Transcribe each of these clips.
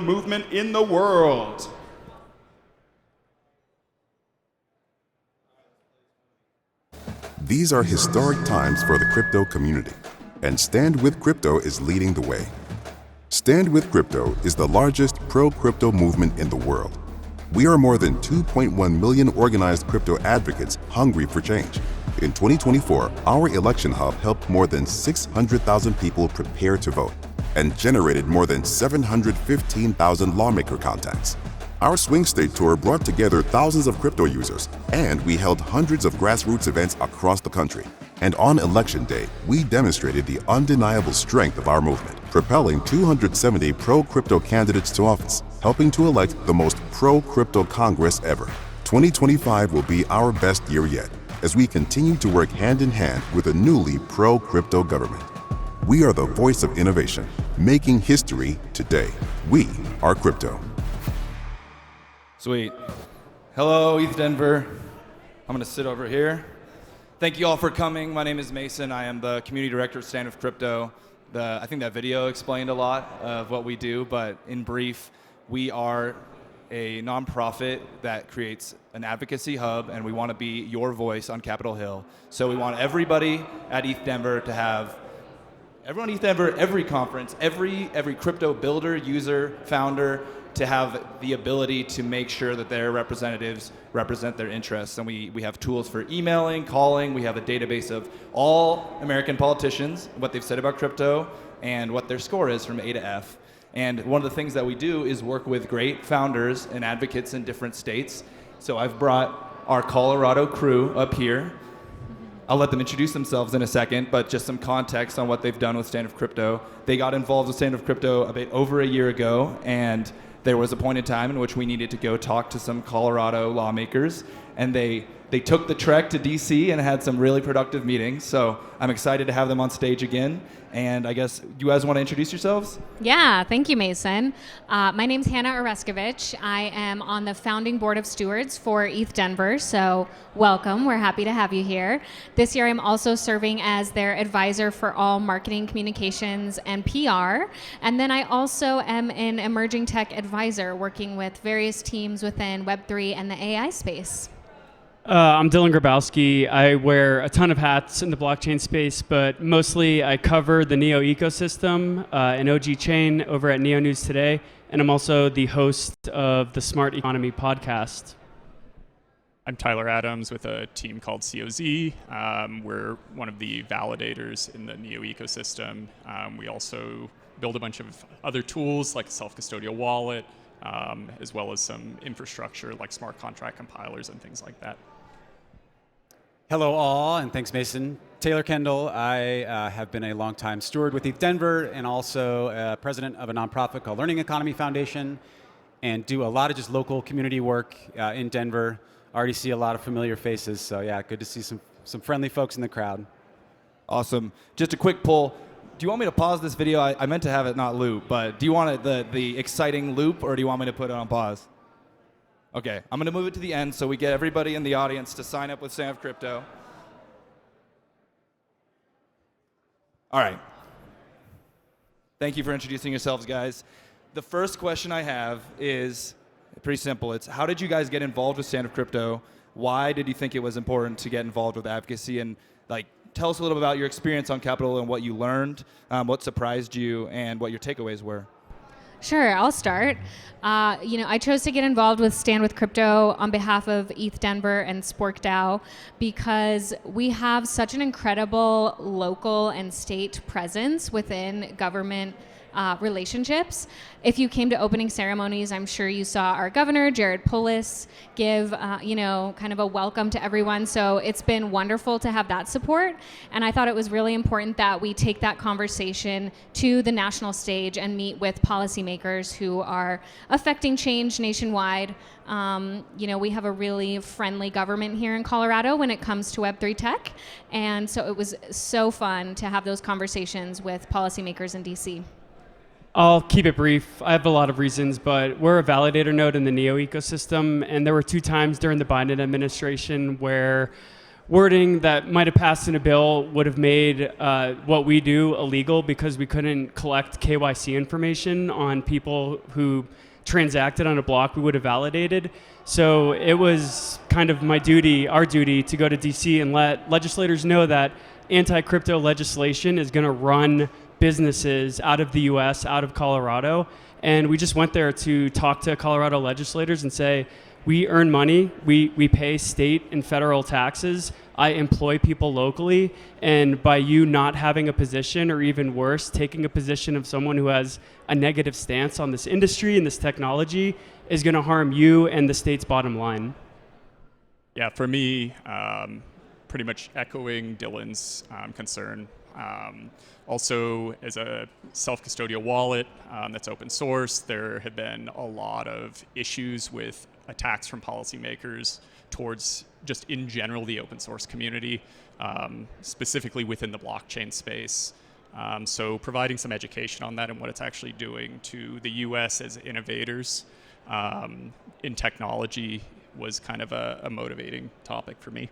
movement in the world. These are historic times for the crypto community, and Stand With Crypto is leading the way. Stand With Crypto is the largest pro-crypto movement in the world. We are more than 2.1 million organized crypto advocates hungry for change. In 2024, our election hub helped more than 600,000 people prepare to vote and generated more than 715,000 lawmaker contacts. Our Swing State Tour brought together thousands of crypto users, and we held hundreds of grassroots events across the country. And on Election Day, we demonstrated the undeniable strength of our movement, propelling 270 pro-crypto candidates to office, helping to elect the most pro-crypto Congress ever. 2025 will be our best year yet, as we continue to work hand in hand with a newly pro-crypto government. We are the voice of innovation, making history today. We are crypto. Sweet. Hello, ETHDenver. I'm gonna sit over here. Thank you all for coming. My name is Mason. I am the community director of Stand With Crypto. I think that video explained a lot of what we do, but in brief, we are a nonprofit that creates an advocacy hub, and we want to be your voice on Capitol Hill. So we want everybody at ETHDenver to have, everyone at ETHDenver, every conference, every crypto builder, user, founder, to have the ability to make sure that their representatives represent their interests. And we have tools for emailing, calling. We have a database of all American politicians, what they've said about crypto, and what their score is from A to F. And one of the things that we do is work with great founders and advocates in different states. So I've brought our Colorado crew up here. I'll let them introduce themselves in a second, but just some context on what they've done with Stand With Crypto. They got involved with Stand With Crypto a bit over a year ago, and there was a point in time in which we needed to go talk to some Colorado lawmakers, and they took the trek to DC and had some really productive meetings. So I'm excited to have them on stage again. And I guess you guys want to introduce yourselves? Yeah, thank you, Mason. My name's Hannah Oreskovich. I am on the founding board of stewards for ETHDenver, so welcome. We're happy to have you here. This year I'm also serving as their advisor for all marketing, communications, and PR. And then I also am an emerging tech advisor working with various teams within Web3 and the AI space. I'm Dylan Grabowski. I wear a ton of hats in the blockchain space, but mostly I cover the Neo ecosystem, an OG chain over at Neo News Today, and I'm also the host of the Smart Economy podcast. I'm Tyler Adams with a team called COZ. We're one of the validators in the Neo ecosystem. We also build a bunch of other tools like a self-custodial wallet, as well as some infrastructure like smart contract compilers and things like that. Hello all, and thanks Mason. Taylor Kendall. I have been a longtime steward with ETHDenver and also president of a nonprofit called Learning Economy Foundation, and do a lot of just local community work in Denver. Already see a lot of familiar faces, so yeah, good to see some friendly folks in the crowd. Awesome. Just a quick poll. Do you want me to pause this video? I meant to have it not loop, but do you want it the exciting loop, or do you want me to put it on pause? Okay, I'm going to move it to the end so we get everybody in the audience to sign up with Stand With Crypto. All right. Thank you for introducing yourselves, guys. The first question I have is pretty simple. It's how did you guys get involved with Stand With Crypto? Why did you think it was important to get involved with advocacy? And tell us a little bit about your experience on Capitol and what you learned, what surprised you, and what your takeaways were. Sure, I'll start. I chose to get involved with Stand With Crypto on behalf of ETHDenver and SporkDAO because we have such an incredible local and state presence within government relationships. If you came to opening ceremonies, I'm sure you saw our governor, Jared Polis, give, kind of a welcome to everyone. So it's been wonderful to have that support. And I thought it was really important that we take that conversation to the national stage and meet with policymakers who are affecting change nationwide. We have a really friendly government here in Colorado when it comes to Web3 tech. And so it was so fun to have those conversations with policymakers in DC. I'll keep it brief. I have a lot of reasons, but we're a validator node in the Neo ecosystem, and there were 2 times during the Biden administration where wording that might have passed in a bill would have made what we do illegal because we couldn't collect KYC information on people who transacted on a block we would have validated. So it was kind of my duty, our duty, to go to DC and let legislators know that anti-crypto legislation is going to run businesses out of the US, out of Colorado. And we just went there to talk to Colorado legislators and say, we earn money, we pay state and federal taxes, I employ people locally, and by you not having a position, or even worse, taking a position of someone who has a negative stance on this industry and this technology, is going to harm you and the state's bottom line. Yeah, for me, pretty much echoing Dylan's concern. Also, as a self-custodial wallet that's open source, there have been a lot of issues with attacks from policymakers towards just in general the open source community, specifically within the blockchain space. So providing some education on that and what it's actually doing to the US as innovators in technology was kind of a motivating topic for me.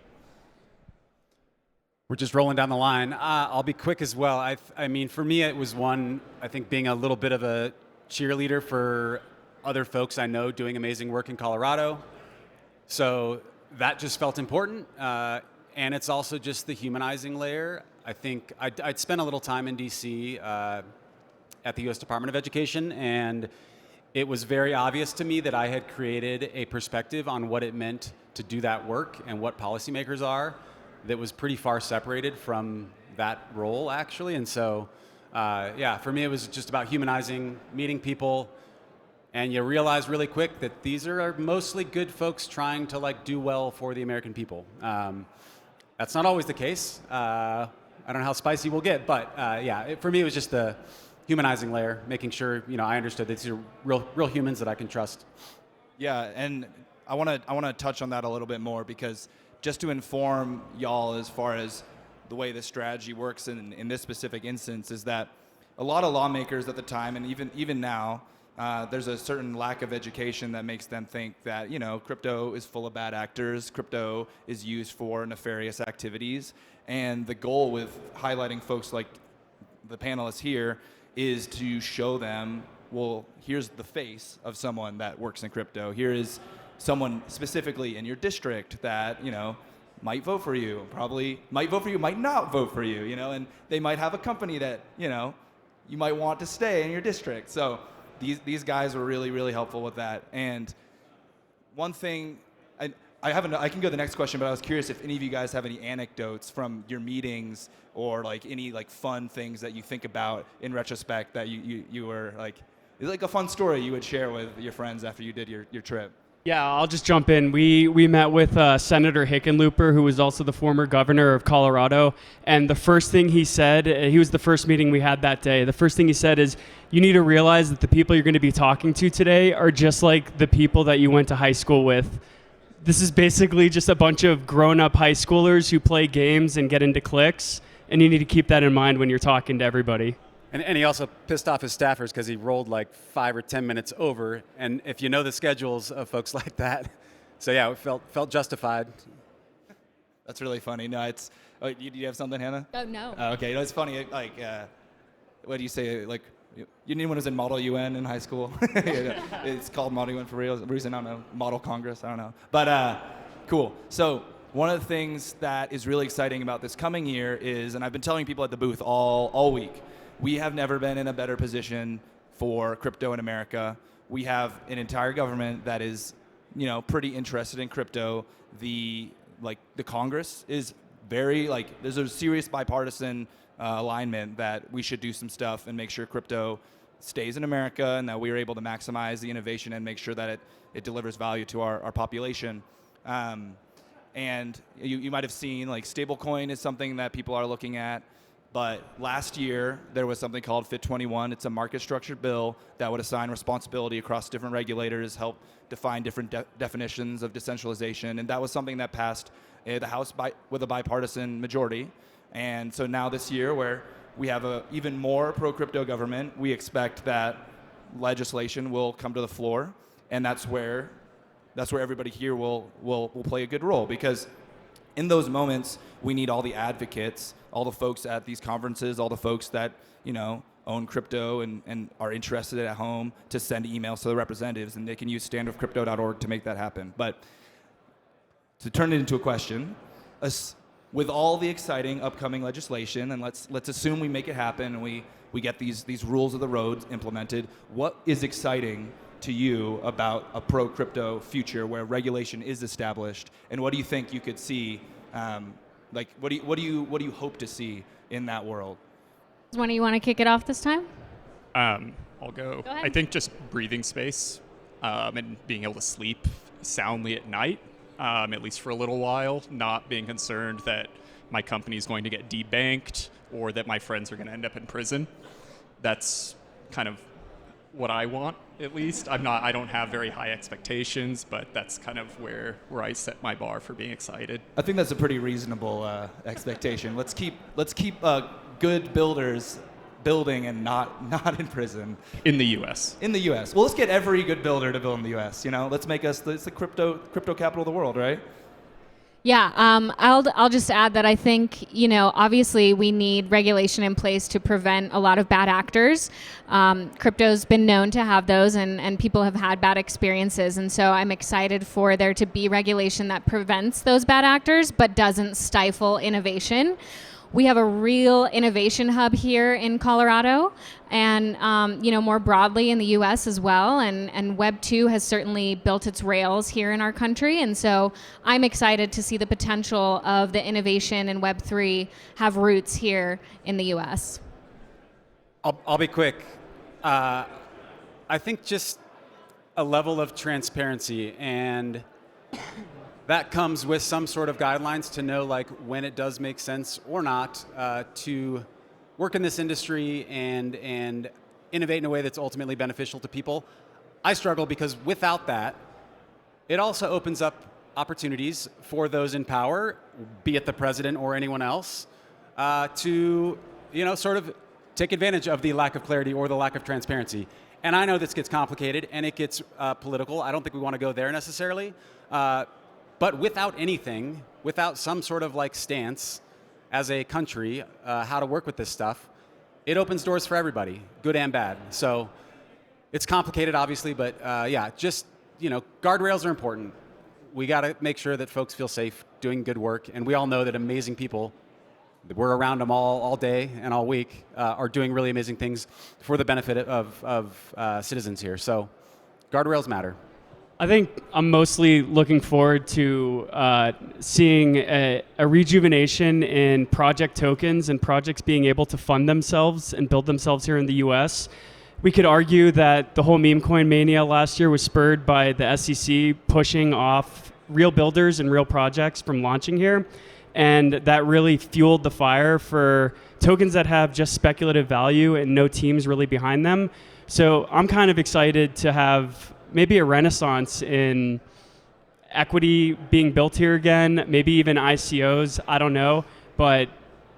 We're just rolling down the line. I'll be quick as well. I mean, for me, it was one, I think, being a little bit of a cheerleader for other folks I know doing amazing work in Colorado. So that just felt important. And it's also just the humanizing layer. I think I'd spent a little time in DC at the US Department of Education, and it was very obvious to me that I had created a perspective on what it meant to do that work and what policymakers are that was pretty far separated from that role, actually. And so, yeah, for me, it was just about humanizing, meeting people, and you realize really quick that these are mostly good folks trying to like do well for the American people. That's not always the case. I don't know how spicy we'll get, but yeah, for me, it was just the humanizing layer, making sure I understood that these are real humans that I can trust. Yeah, and I want to touch on that a little bit more, because just to inform y'all as far as the way this strategy works in this specific instance is that a lot of lawmakers at the time, and even now, there's a certain lack of education that makes them think that crypto is full of bad actors, crypto is used for nefarious activities, and the goal with highlighting folks like the panelists here is to show them, well, here's the face of someone that works in crypto. Here is someone specifically in your district that might vote for you, probably might vote for you, might not vote for you, and they might have a company that you might want to stay in your district. So these guys were really, really helpful with that. And one thing, I can go to the next question, but I was curious if any of you guys have any anecdotes from your meetings or like any like fun things that you think about in retrospect that you were like, it's like a fun story you would share with your friends after you did your trip. Yeah, I'll just jump in. We met with Senator Hickenlooper, who was also the former governor of Colorado, and the first thing he said, he was the first meeting we had that day, the first thing he said is, you need to realize that the people you're going to be talking to today are just like the people that you went to high school with. This is basically just a bunch of grown-up high schoolers who play games and get into cliques, and you need to keep that in mind when you're talking to everybody. And he also pissed off his staffers because he rolled like 5 or 10 minutes over. And if you know the schedules of folks like that, so yeah, it felt justified. That's really funny. No, it's. Oh, do you have something, Hannah? Oh, no. Okay, no, it's funny. Like, what do you say? Like, anyone who's in Model UN in high school? It's called Model UN for reason. I don't know. Model Congress. I don't know. But cool. So one of the things that is really exciting about this coming year is, and I've been telling people at the booth all week, we have never been in a better position for crypto in America. We have an entire government that is, pretty interested in crypto. The Congress is very there's a serious bipartisan alignment that we should do some stuff and make sure crypto stays in America and that we are able to maximize the innovation and make sure that it delivers value to our population. And you might have seen stablecoin is something that people are looking at. But last year, there was something called FIT 21. It's a market-structured bill that would assign responsibility across different regulators, help define different definitions of decentralization. And that was something that passed the House with a bipartisan majority. And so now this year, where we have a even more pro-crypto government, we expect that legislation will come to the floor. And that's where everybody here will play a good role. Because In those moments, we need all the advocates, all the folks at these conferences, all the folks that, own crypto and are interested at home to send emails to the representatives, and they can use standwithcrypto.org to make that happen. But to turn it into a question, with all the exciting upcoming legislation, and let's assume we make it happen and we get these rules of the road implemented, what is exciting to you about a pro-crypto future where regulation is established, and what do you think you could see, what do you hope to see in that world? One of you want to kick it off this time? I'll go. Go ahead. I think just breathing space and being able to sleep soundly at night, at least for a little while, not being concerned that my company is going to get debanked or that my friends are going to end up in prison. That's kind of what I want, at least. I don't have very high expectations, but that's kind of where I set my bar for being excited. I think that's a pretty reasonable expectation. Let's keep good builders building and not in prison. In the U.S. In the U.S. Well, let's get every good builder to build in the U.S. Let's make us the crypto capital of the world, right? Yeah, I'll just add that I think, obviously we need regulation in place to prevent a lot of bad actors. Crypto's been known to have those, and people have had bad experiences. And so I'm excited for there to be regulation that prevents those bad actors, but doesn't stifle innovation. We have a real innovation hub here in Colorado, and more broadly in the U.S. as well. And Web 2 has certainly built its rails here in our country, and so I'm excited to see the potential of the innovation in Web 3 have roots here in the U.S. I'll be quick. I think just a level of transparency, and that comes with some sort of guidelines to know when it does make sense or not to work in this industry and innovate in a way that's ultimately beneficial to people. I struggle because without that, it also opens up opportunities for those in power, be it the president or anyone else, to sort of take advantage of the lack of clarity or the lack of transparency. And I know this gets complicated and it gets political. I don't think we want to go there necessarily. But without anything, without some sort of stance as a country, how to work with this stuff, it opens doors for everybody, good and bad. So it's complicated, obviously, but just, guardrails are important. We got to make sure that folks feel safe doing good work. And we all know that amazing people, we're around them all day and all week, are doing really amazing things for the benefit of citizens here. So guardrails matter. I think I'm mostly looking forward to seeing a rejuvenation in project tokens and projects being able to fund themselves and build themselves here in the US. We could argue that the whole meme coin mania last year was spurred by the SEC pushing off real builders and real projects from launching here. And that really fueled the fire for tokens that have just speculative value and no teams really behind them. So I'm kind of excited to have maybe a renaissance in equity being built here again, maybe even ICOs, I don't know. But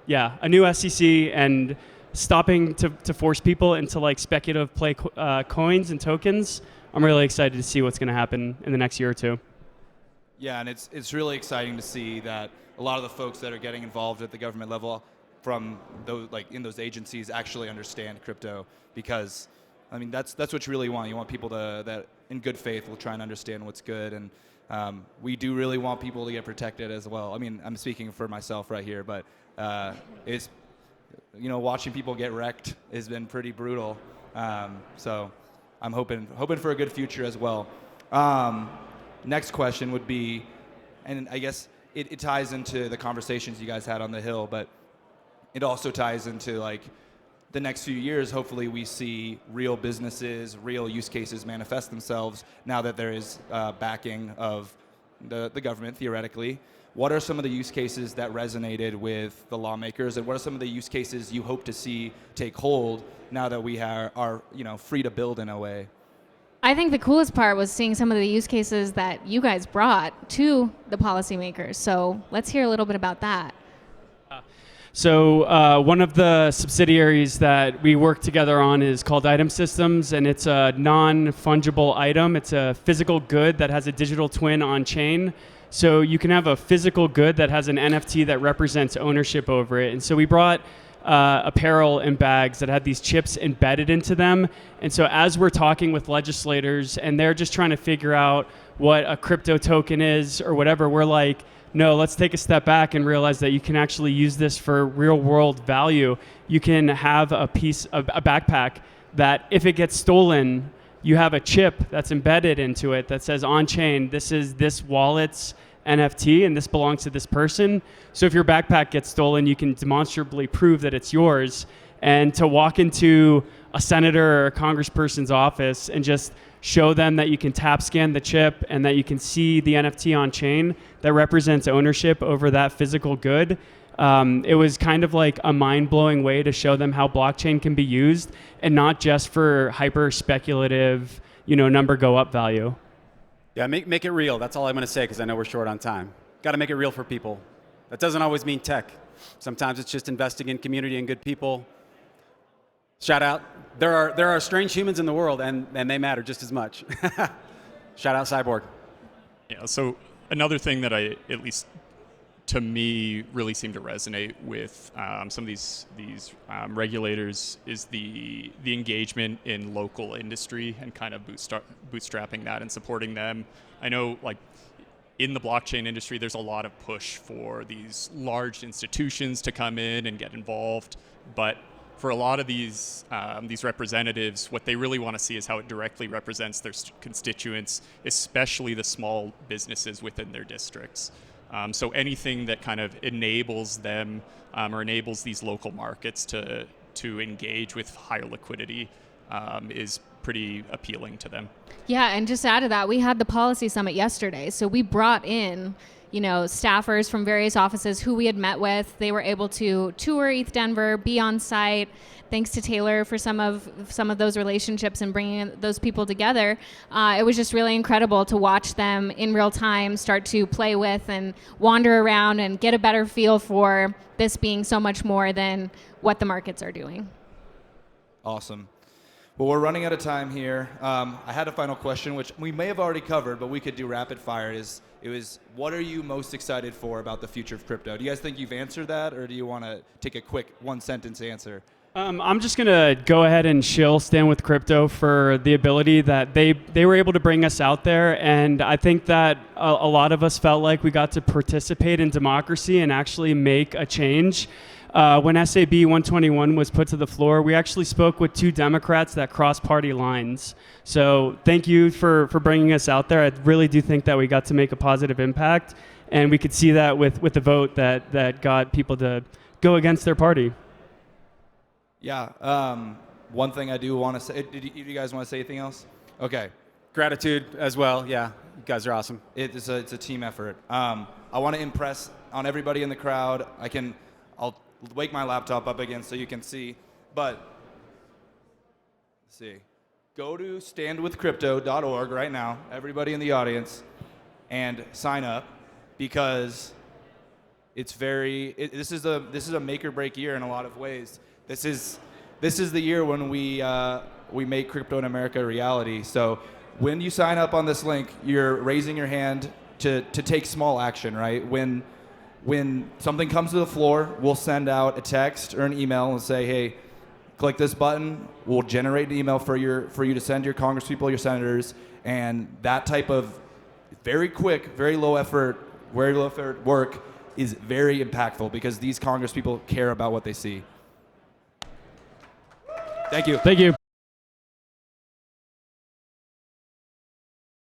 yeah, a new SEC and stopping to force people into speculative play coins and tokens. I'm really excited to see what's going to happen in the next year or two. Yeah, and it's really exciting to see that a lot of the folks that are getting involved at the government level from those in those agencies actually understand crypto, because that's what you really want. You want people that in good faith will try and understand what's good, and we do really want people to get protected as well. I'm speaking for myself right here, but it's watching people get wrecked has been pretty brutal. So I'm hoping for a good future as well. Next question would be, and I guess it ties into the conversations you guys had on the Hill, but it also ties into the next few years. Hopefully we see real businesses, real use cases manifest themselves now that there is backing of the government, theoretically. What are some of the use cases that resonated with the lawmakers, and what are some of the use cases you hope to see take hold now that we are free to build in a way? I think the coolest part was seeing some of the use cases that you guys brought to the policymakers. So let's hear a little bit about that. So one of the subsidiaries that we work together on is called Item Systems, and it's a non-fungible item. It's a physical good that has a digital twin on chain. So you can have a physical good that has an NFT that represents ownership over it. And so we brought apparel and bags that had these chips embedded into them. And so as we're talking with legislators and they're just trying to figure out what a crypto token is or whatever, we're like, no, let's take a step back and realize that you can actually use this for real world value. You can have a backpack that if it gets stolen, you have a chip that's embedded into it that says on chain, this is this wallet's NFT and this belongs to this person. So if your backpack gets stolen, you can demonstrably prove that it's yours. And to walk into a senator or a congressperson's office and just show them that you can tap scan the chip and that you can see the NFT on chain that represents ownership over that physical good. It was kind of like a mind-blowing way to show them how blockchain can be used and not just for hyper speculative, number go up value. Yeah, make it real. That's all I'm going to say because I know we're short on time. Got to make it real for people. That doesn't always mean tech. Sometimes it's just investing in community and good people. Shout out. There are strange humans in the world, and they matter just as much. Shout out Cyborg. Yeah, so another thing that at least to me, really seemed to resonate with some of these regulators is the engagement in local industry and kind of bootstrapping that and supporting them. I know, like, in the blockchain industry, there's a lot of push for these large institutions to come in and get involved, but for a lot of these representatives, what they really want to see is how it directly represents their constituents, especially the small businesses within their districts. So anything that kind of enables them or enables these local markets to engage with higher liquidity is pretty appealing to them. Yeah, and just to add to that, we had the policy summit yesterday. So we brought in, staffers from various offices who we had met with. They were able to tour ETHDenver, be on site. Thanks to Taylor for some of those relationships and bringing those people together. It was just really incredible to watch them in real time start to play with and wander around and get a better feel for this being so much more than what the markets are doing. Awesome. Well, we're running out of time here. I had a final question, which we may have already covered, but we could do rapid fire. It was, what are you most excited for about the future of crypto? Do you guys think you've answered that, or do you want to take a quick one-sentence answer? I'm just going to go ahead and shill Stand With Crypto for the ability that they were able to bring us out there. And I think that a lot of us felt like we got to participate in democracy and actually make a change. When SAB 121 was put to the floor, we actually spoke with 2 Democrats that crossed party lines. So thank you for bringing us out there. I really do think that we got to make a positive impact. And we could see that with the vote that got people to go against their party. Yeah. One thing I do want to say, do you guys want to say anything else? Okay. Gratitude as well. Yeah, you guys are awesome. It's a team effort. I want to impress on everybody in the crowd. I'll wake my laptop up again so you can see. But let's see. Go to standwithcrypto.org right now, everybody in the audience, and sign up because this is a make or break year in a lot of ways. This is the year when we make crypto in America a reality. So when you sign up on this link, you're raising your hand to take small action, right? When something comes to the floor, we'll send out a text or an email and say, hey, click this button. We'll generate an email for you to send your congresspeople, your senators, and that type of very quick, very low effort work is very impactful because these congresspeople care about what they see. Thank you. Thank you.